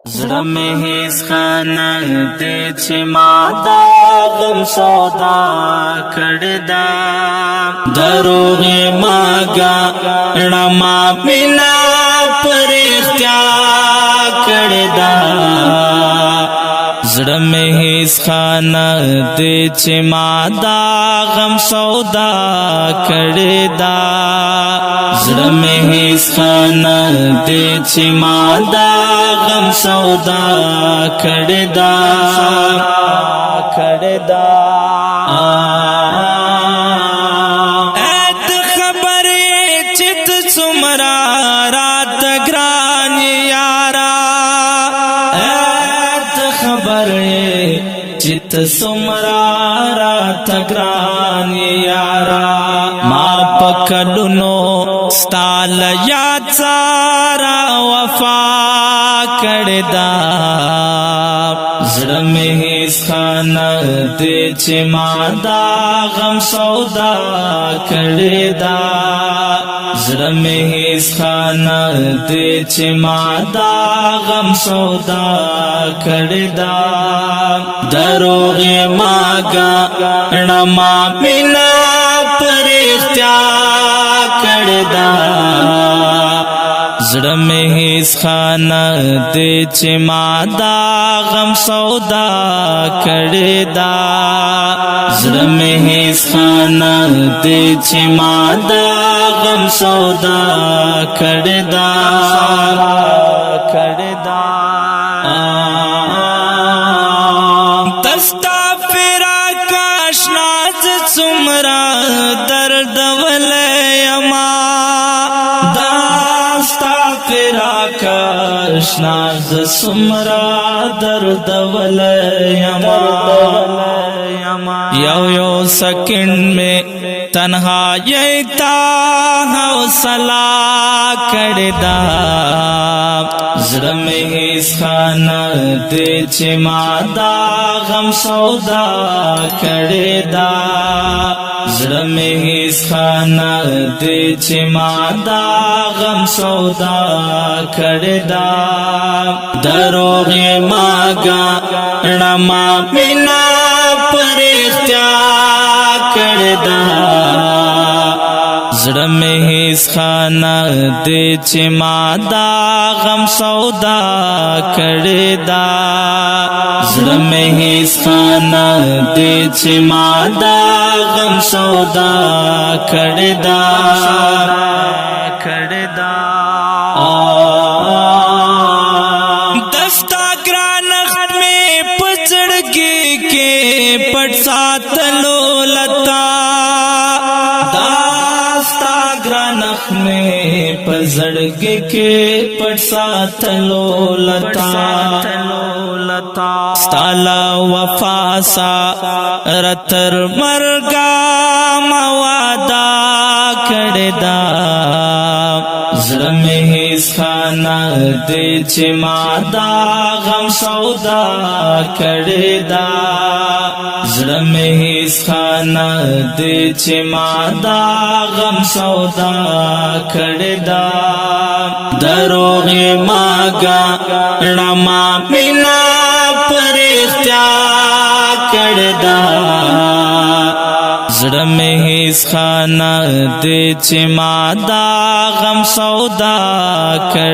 زړه مې هیڅ خانه دې چې ما دا غم سودا کړې ده دروغ ماګه رڼا مینا پر اختیار کړې ده زړه مې هیڅ خانه دې چې ما دا غم سودا کړې ده زړه مې هیڅ خانه دې چې ما دا غم سودا کړې ده اې ته خبرې چې ته څومره راته ګران یې یارا اې ته خبرې چې ته څومره راته ګران یې یارا ما پکلونو ستا له یاد سره وفا کړې ده زړه مې هیڅ خانه دې چې ما دا غم سودا کړې ده زړه مې هیڅ خانه دې چې ما دا غم سودا کړې ده دروغ ماګه رڼا مینا پر اختیار کړې ده زړه مې هیڅ خانه دې چې ما دا غم سودا کړې ده زړه مې هیڅ خانه دې چې ما دا غم سودا کړې ده دستا فراق آشنا څومره درد ولېما فراق آشنا څومره درد ولېما یو سکند میں تنہائی تا حوصلہ کړې ده زړه مې هیڅ خانه دې چې ما دا غم سودا کړې ده زړه مې هیڅ خانه دې چې ما دا غم سودا کړې ده دروغ ماګه رڼا مینا پر اختیار کړې ده زړه مې هیڅ خانه دې چې ما دا غم سودا کړې ده زړه مې هیڅ خانه دې چې ما دا غم سودا کړې ده دستا ګرانښت مې په زړګي کې پټ ساتلو لتا دستا ګرانښت مې په زړګي کې پټ ساتلو لتا ستاله وفا سره تر مرګه ما وعده کړې ده زړه مې هیڅ خانه دې چې ما دا غم سودا کړې ده زړه مې هیڅ خانه دې چې ما دا غم سودا کړې ده دروغ ماګه رڼا مینا پر اختیار کړې ده زړه مې هیڅ خانه دې چې ما دا غم سودا کړې